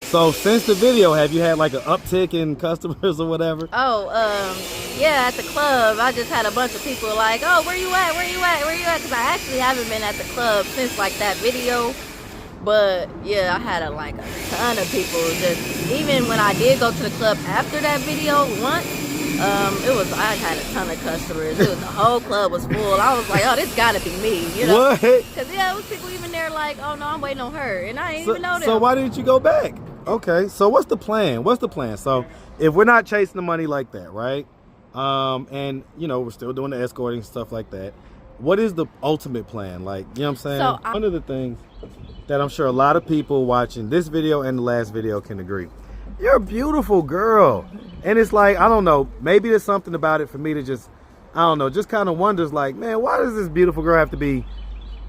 So since the video, have you had like an uptick in customers or whatever? Oh, yeah, at the club, I just had a bunch of people like, oh, where you at? Where you at? Where you at? Because I actually haven't been at the club since like that video. But yeah, I had like a ton of people. Just even when I did go to the club after that video once, I had a ton of customers. The whole club was full. I was like, oh, this gotta be me, you know? What? Because yeah, it was people even there like, oh no, I'm waiting on her, and I didn't even know them. So why didn't you go back? Okay, so what's the plan? What's the plan? So if we're not chasing the money like that, right? And you know, we're still doing the escorting stuff like that. What is the ultimate plan? Like, you know what I'm saying? So one of the things that I'm sure a lot of people watching this video and the last video can agree. You're a beautiful girl. And it's like, I don't know, maybe there's something about it for me to just, I don't know, just kind of wonders like, man, why does this beautiful girl have to be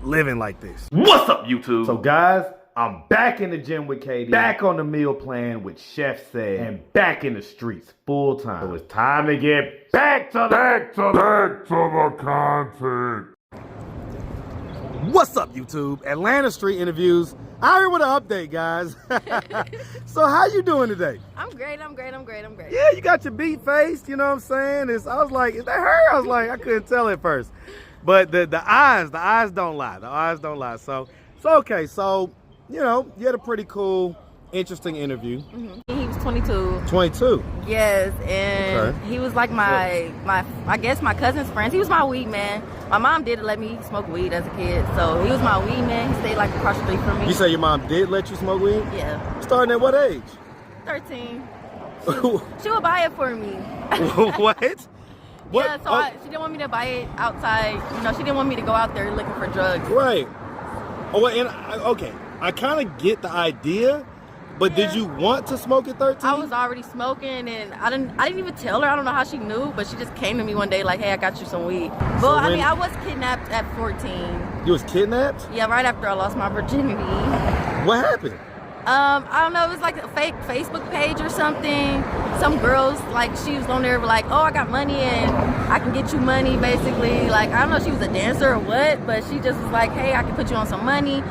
living like this? What's up, YouTube? So guys, I'm back in the gym with Katie, back on the meal plan with Chef Said, and back in the streets full time. So it's time to get back to the content. What's up, YouTube? Atlanta Street Interviews. I'm here with an update, guys. So how you doing today? I'm great. Yeah, you got your beat face, you know what I'm saying? I was like, is that her? I was like, I couldn't tell at first. But the eyes don't lie. The eyes don't lie. So okay. So, you know, you had a pretty cool, interesting interview. He was 22. 22? Yes, and okay. He was like my I guess my cousin's friends. He was my weed man. My mom did let me smoke weed as a kid, so he was my weed man. He stayed like across the street from me. You say your mom did let you smoke weed? Yeah. Starting at what age? 13. She would buy it for me. What? Yeah, so she didn't want me to buy it outside. You know, she didn't want me to go out there looking for drugs. Right. Oh, and okay, I kind of get the idea, but did you want to smoke at 13? I was already smoking, and I didn't even tell her. I don't know how she knew, but she just came to me one day like, hey, I got you some weed. Well, I mean, I was kidnapped at 14. You was kidnapped? Yeah, right after I lost my virginity. What happened? I don't know, it was like a fake Facebook page or something. Some girls, like, she was on there like, oh, I got money and I can get you money, basically. Like, I don't know if she was a dancer or what, but she just was like, hey, I can put you on some money,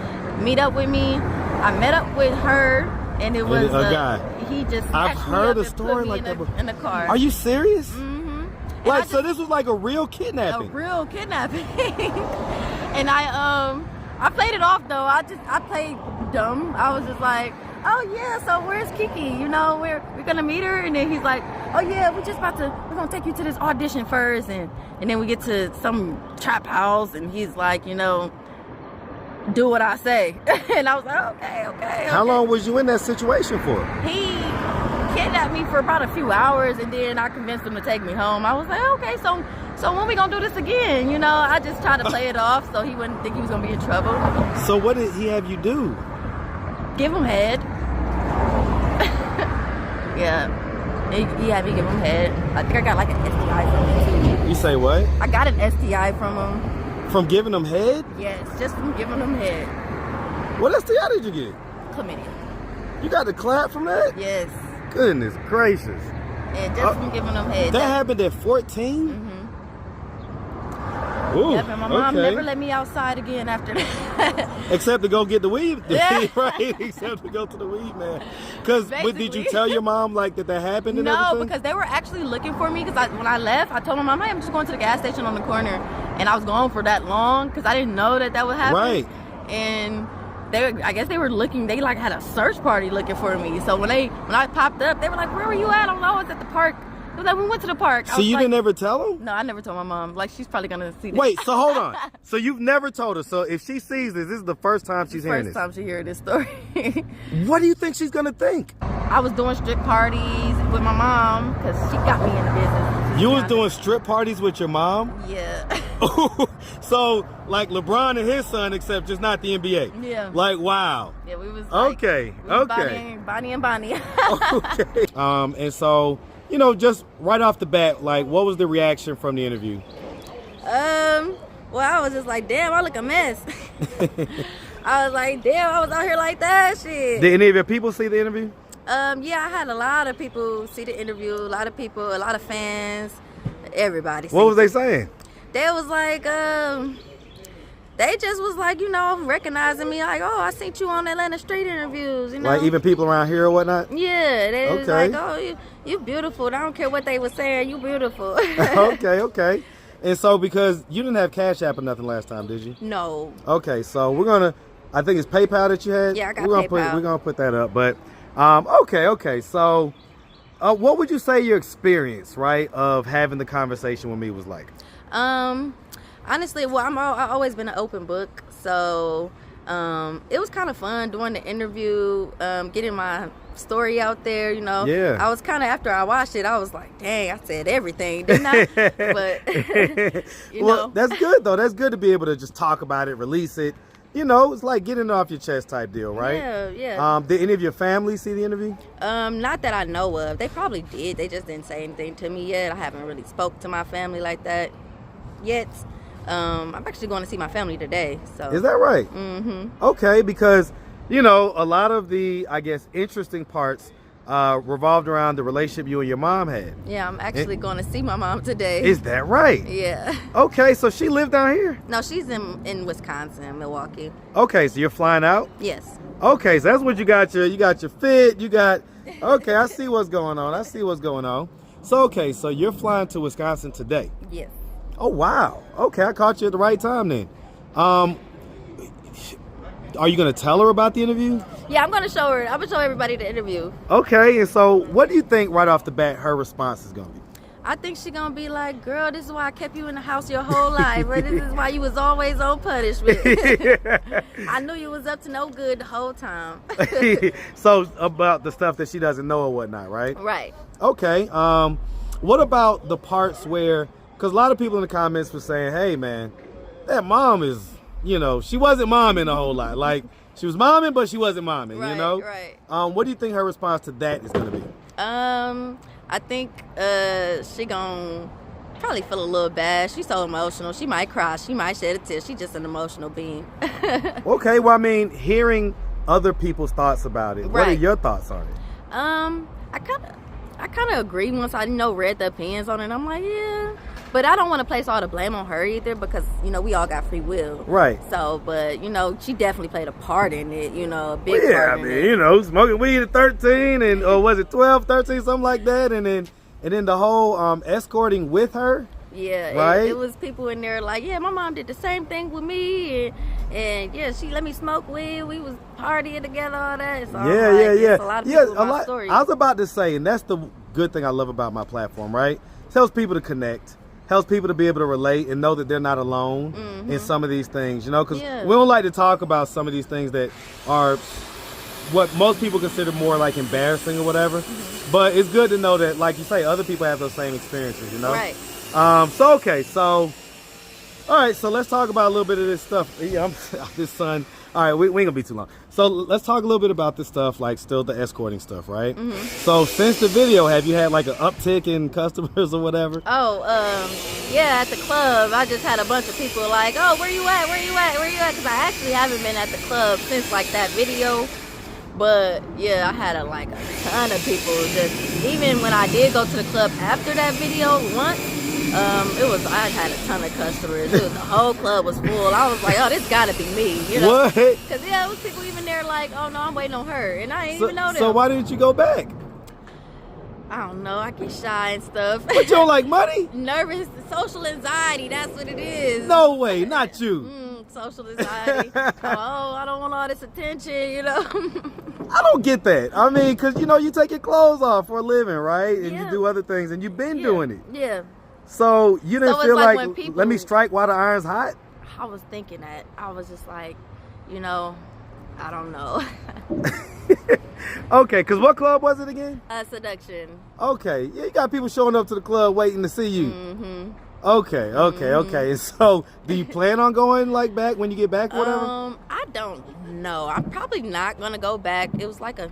meet up with me. I met up with her, and it was a guy. He just I've heard a story like that in the car. Are you serious? Mm-hmm. Like, so this was like a real kidnapping? A real kidnapping. And I played it off though. I played dumb. I was just like, oh yeah, so where's Kiki? You know, we're gonna meet her, and then he's like, oh yeah, we're gonna take you to this audition first, and then we get to some trap house, and he's like, you know, do what I say. And I was like, okay. How long was you in that situation for? He kidnapped me for about a few hours, and then I convinced him to take me home. I was like, okay, so when we gonna do this again? You know, I just tried to play it off so he wouldn't think he was gonna be in trouble. So what did he have you do? Give him head. Yeah. He had me give him head. I think I got like an STI from him too. You say what? I got an STI from him. From giving him head? Yes, just from giving him head. What STI did you get? Chlamydia. You got the clap from that? Yes. Goodness gracious. And just from giving him head. That happened at 14? Mm-hmm. Ooh, yep, and my mom never let me outside again after that. Except to go get the weed, Yeah. right? Except to go to the weed man. Because did you tell your mom like that happened and no, everything? because they were actually looking for me. Because when I left, I told my mom, hey, I'm just going to the gas station on the corner, and I was gone for that long because I didn't know that would happen. Right. And I guess they were looking. They like had a search party looking for me. So when I popped up, they were like, "Where were you at?" I don't know. I was at the park. It was like, we went to the park. So you didn't ever tell them? No, I never told my mom. Like, she's probably gonna see this. Wait, so hold on. So you've never told her. So if she sees this is the first time she's hearing this. First time she heard this story. What do you think she's gonna think? I was doing strip parties with my mom because she got me in the business. You was doing strip parties with your mom? Yeah. So like LeBron and his son, except just not the NBA. Yeah. Like, wow. Yeah, we was like, okay. Bonnie and Bonnie. Okay. And so, you know, just right off the bat, like, what was the reaction from the interview? Well, I was just like, damn, I look a mess. I was like, damn, I was out here like that, shit. Did any of your people see the interview? Yeah, I had a lot of people see the interview, a lot of fans, everybody. What was they saying? They was like, They just was like, you know, recognizing me, like, oh, I seen you on Atlanta Street interviews, you know. Like even people around here or whatnot? Yeah, they was Okay. like, oh, you beautiful. I don't care what they were saying, you beautiful. Okay. And so because you didn't have Cash App or nothing last time, did you? No. Okay, so we're gonna, I think it's PayPal that you had? Yeah, I got PayPal. PayPal. We're gonna put that up. But okay. So what would you say your experience, right, of having the conversation with me was like? Honestly, well, I've always been an open book, so it was kind of fun doing the interview, getting my story out there, you know. Yeah. I was kind of, after I watched it, I was like, dang, I said everything, didn't I? But, you Well, know. that's good, though. That's good to be able to just talk about it, release it. You know, it's like getting it off your chest type deal, right? Yeah. Did any of your family see the interview? Not that I know of. They probably did. They just didn't say anything to me yet. I haven't really spoke to my family like that yet. I'm actually going to see my family today. So. Is that right? Mm-hmm. Okay, because, you know, a lot of the, I guess, interesting parts revolved around the relationship you and your mom had. Yeah, I'm actually going to see my mom today. Is that right? Yeah. Okay, so she lived down here? No, she's in Wisconsin, Milwaukee. Okay, so you're flying out? Yes. Okay, so that's what you got your fit, you got, okay, I see what's going on. So, okay, so you're flying to Wisconsin today? Yes. Oh, wow. Okay, I caught you at the right time then. Are you going to tell her about the interview? Yeah, I'm going to show her. I'm going to show everybody the interview. Okay, and so what do you think right off the bat her response is going to be? I think she's going to be like, girl, this is why I kept you in the house your whole life. But this is why you was always on punishment. I knew you was up to no good the whole time. So about the stuff that she doesn't know or whatnot, right? Right. Okay. What about the parts where, because a lot of people in the comments were saying, hey, man, that mom is, you know, she wasn't momming a whole lot. Like, she was momming, but she wasn't momming, Right, you know? right. What do you think her response to that is going to be? I think she gon' probably feel a little bad. She's so emotional. She might cry. She might shed a tear. She's just an emotional being. Okay, well, I mean, hearing other people's thoughts about it, what are Right. your thoughts on it? I kind of agree once I, read the opinions on it. I'm like, yeah. But I don't want to place all the blame on her either because, we all got free will. Right. So, but, she definitely played a part in it, a big Well, yeah, part I in mean, it. smoking weed at 13 and, or was it 12, 13, something like that, and then the whole escorting with her. Yeah, right? It was people in there like, yeah, my mom did the same thing with me, and yeah, she let me smoke weed. We was partying together, all that. So Yeah. It's a lot of people with my story. I was about to say, and that's the good thing I love about my platform, right? It helps people to connect, helps people to be able to relate and know that they're not alone in some of these things, because we don't like to talk about some of these things that are what most people consider more like embarrassing or whatever. But it's good to know that, like you say, other people have those same experiences, Right. So all right, so let's talk about a little bit of this stuff. Yeah, this son. All right, we ain't gonna be too long. So let's talk a little bit about this stuff, like still the escorting stuff, right? So since the video, have you had like an uptick in customers or whatever? Oh, yeah, at the club, I just had a bunch of people like, oh, where you at? Because I actually haven't been at the club since like that video. But yeah, I had a ton of people. Just even when I did go to the club after that video once, I had a ton of customers. The whole club was full. I was like, oh, this gotta be me, What? Because it was people even there like, oh no, I'm waiting on her, and I didn't even know them. So why didn't you go back? I don't know. I get shy and stuff. But you don't like money? Nervous, social anxiety. That's what it is. No way, not you. Social anxiety. I don't want all this attention, I don't get that. I mean, because, you take your clothes off for a living, right? And you do other things, and you've been doing it. Yeah. So you didn't feel like like, when people- let me strike while the iron's hot? I was thinking that. I was just like, I don't know. Okay, because what club was it again? Seduction. Okay, yeah, you got people showing up to the club waiting to see you. Okay. So, do you plan on going back when you get back, or whatever? I don't know. I'm probably not gonna go back. It was like a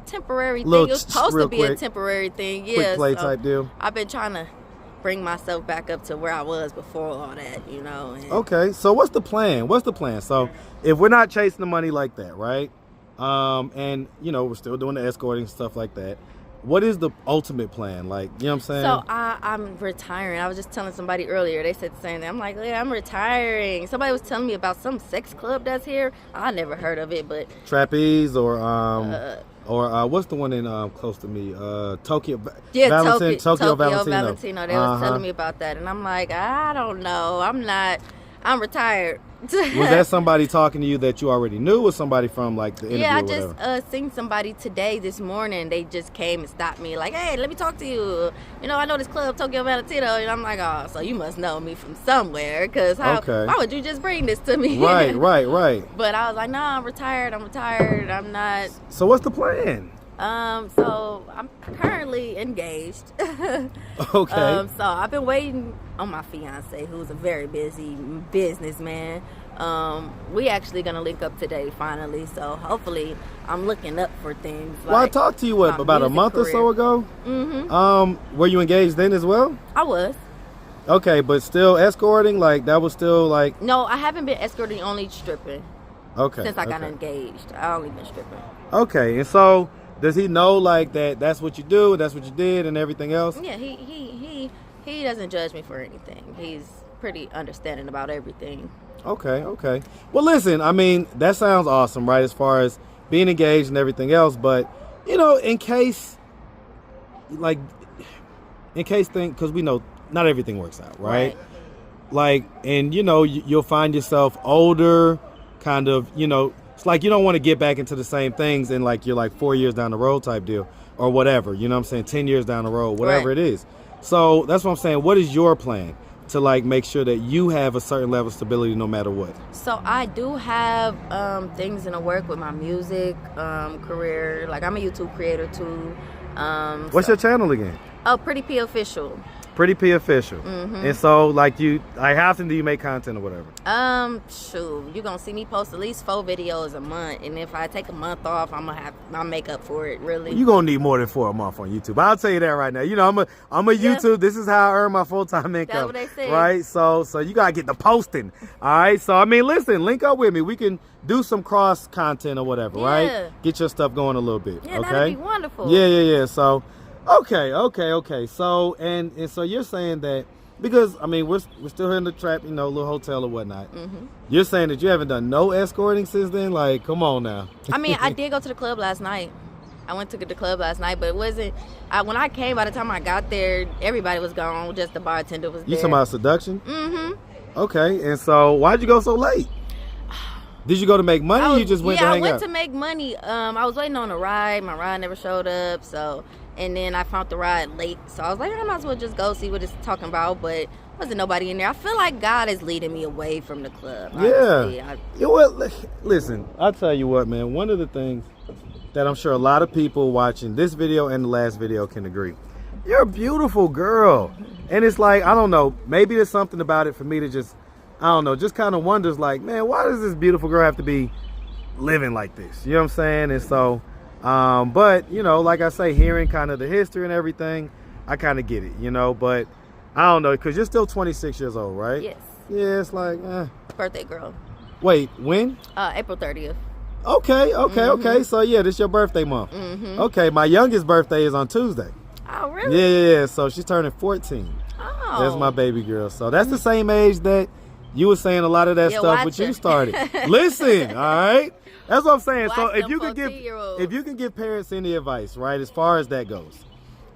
temporary thing. Little It was supposed real to be quick. a temporary thing. Yeah. Quick play so type deal. I've been trying to bring myself back up to where I was before all that, and Okay, so what's the plan? So, if we're not chasing the money like that, right? And we're still doing the escorting stuff like that. what is the ultimate plan? Like, you know what I'm saying? So I'm retiring. I was just telling somebody earlier. They said the same thing. I'm like, yeah, I'm retiring. Somebody was telling me about some sex club that's here. I never heard of it, but Trapeze or what's the one in close to me? Tokyo. yeah, Tokyo Valentino. They was telling me about that, and I'm like, I don't know. I'm retired. Was that somebody talking to you that you already knew, or somebody from like the interview? Yeah, I or whatever? just seen somebody this morning. They just came and stopped me, like, hey, let me talk to you. You know, I know this club, Tokyo Valentino, and I'm like, oh, so you must know me from somewhere, because why would you just bring this to me? Right. But I was like, nah, I'm retired. I'm not. So what's the plan? So I'm currently engaged. Okay. So I've been waiting on my fiance, who's a very busy businessman. We actually gonna link up today finally. So hopefully I'm looking up for things. Well, I talked to you about a month or so ago. Mm-hmm. Were you engaged then as well? I was. Okay, but still escorting? Like that was still like? No, I haven't been escorting. Only stripping. Okay. Since I got engaged, I only been stripping. Okay, and so. Does he know like that's what you do, that's what you did, and everything else? Yeah, he doesn't judge me for anything. He's pretty understanding about everything. Okay. Well, listen, I mean, that sounds awesome, right? As far as being engaged and everything else, but you know, in case because we know not everything works out, right? Like, and you know, you'll find yourself older, kind of, you know. It's like you don't want to get back into the same things and like you're like 4 years down the road type deal or whatever, you know what I'm saying, 10 years down the road, whatever it is. So that's what I'm saying. What is your plan to like make sure that you have a certain level of stability no matter what? So I do have things in the work with my music career. Like I'm a YouTube creator too. What's your channel again? Oh, Pretty P Official. Pretty P Official. Mm-hmm. And so like how often do you make content or whatever? Shoot, you're gonna see me post at least 4 videos a month, and if I take a month off, I'll make up for it. Really, you're gonna need more than 4 a month on YouTube. I'll tell you that right now. You know, I'm a YouTube. This is how I earn my full-time income. That's what they say. Right? So you gotta get the posting. All right. So I mean, listen, link up with me. We can do some cross content or whatever. Yeah. Right? Get your stuff going a little bit. Yeah, okay? that'd be wonderful. Yeah. So. Okay. So and so you're saying that because I mean we're still here in the trap, you know, little hotel or whatnot. Mm-hmm. You're saying that you haven't done no escorting since then? Like, come on now. I mean, I did go to the club last night. I went to the club last night, but it wasn't. When I came, by the time I got there, everybody was gone. Just the bartender was there. You talking about seduction? Mm-hmm. Okay, and so why'd you go so late? Did you go to make money? Or you just went to hang out? Yeah, I went to make money. I was waiting on a ride. My ride never showed up, so. And then I found the ride late, so I was like, I might as well just go see what it's talking about. But wasn't nobody in there. I feel like God is leading me away from the club. Honestly. Yeah. Well, listen, I'll tell you what, man. One of the things that I'm sure a lot of people watching this video and the last video can agree. You're a beautiful girl. And it's like, I don't know, maybe there's something about it for me to just, I don't know, just kind of wonders like, man, why does this beautiful girl have to be living like this? You know what I'm saying? And so... but you know, like I say, hearing kind of the history and everything, I kind of get it, you know, but I don't know, because you're still 26 years old, right? Yes. Yeah, it's like, Birthday girl. Wait, when? April 30th. Okay. So yeah, this your birthday month. Mm-hmm. Okay, my youngest birthday is on Tuesday. Oh, really? Yeah. So she's turning 14. Oh. That's my baby girl. So that's the same age that you were saying a lot of that stuff, but you started. Listen, all right? That's what I'm saying. Watch so if you can give parents any advice, right, as far as that goes,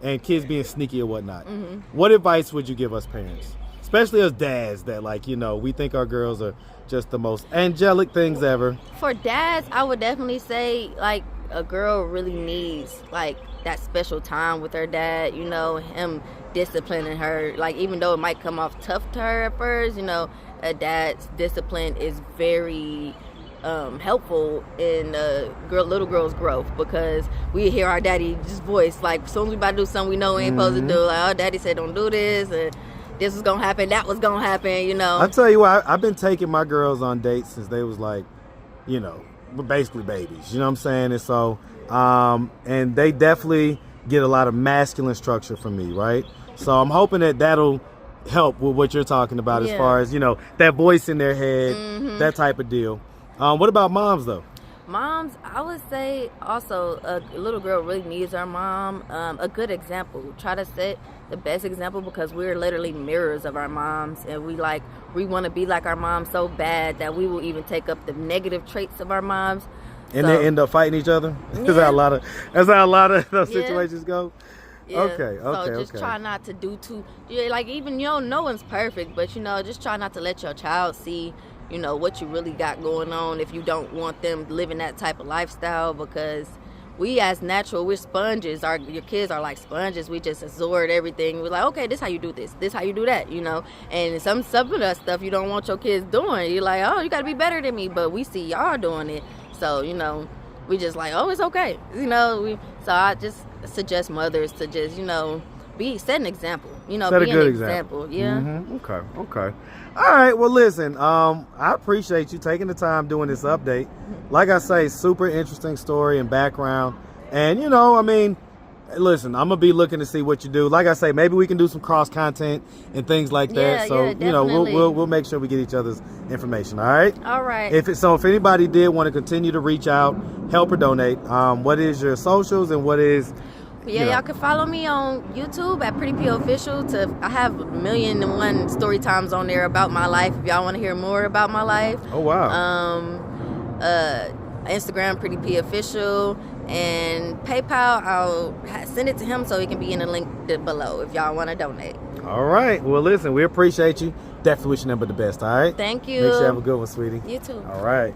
and kids being sneaky or whatnot, what advice would you give us parents, especially us dads that, like, you know, we think our girls are just the most angelic things ever? For dads, I would definitely say, like, a girl really needs, like, that special time with her dad, you know, him disciplining her. Like, even though it might come off tough to her at first, you know, a dad's discipline is very helpful in little girl's growth, because we hear our daddy's voice, like, as soon as we about to do something we know we ain't supposed to do, like, oh, daddy said don't do this, and this was gonna happen, that was gonna happen, you know. I tell you what, I've been taking my girls on dates since they was like, you know, basically babies, you know what I'm saying? And so and they definitely get a lot of masculine structure from me, right? So I'm hoping that that'll help with what you're talking about, as far as, you know, that voice in their head, that type of deal. What about moms though? Moms, I would say also a little girl really needs her mom. A good example. Try to set the best example because we're literally mirrors of our moms, and we want to be like our moms so bad that we will even take up the negative traits of our moms. And they end up fighting each other. Yeah. That's how a lot of those situations go. Yeah. Okay. So just try not to do even no one's perfect, but just try not to let your child see what you really got going on if you don't want them living that type of lifestyle, because we as natural, we're sponges. Your kids are like sponges. We just absorb everything. We're like, okay, this how you do this how you do that, and some of that stuff you don't want your kids doing. You're like, oh, you gotta be better than me, but we see y'all doing it, so we just like, oh, it's okay, so I just suggest mothers to just set an example, be a good example. Yeah. Mm-hmm. Okay. All right. Well, listen. I appreciate you taking the time doing this update. Like I say, super interesting story and background. And listen, I'm gonna be looking to see what you do. Like I say, maybe we can do some cross content and things like that. So we'll make sure we get each other's information. All right. All right. If anybody did want to continue to reach out, help or donate, what is your socials and what is? Yeah, y'all can follow me on YouTube at Pretty P Official. I have 1,000,001 story times on there about my life. If y'all want to hear more about my life. Oh wow. Instagram Pretty P Official, and PayPal. I'll send it to him so it can be in the link below if y'all want to donate. All right. Well, listen, we appreciate you. Definitely wish you nothing but the best. All right. Thank you. Make sure you have a good one, sweetie. You too. All right.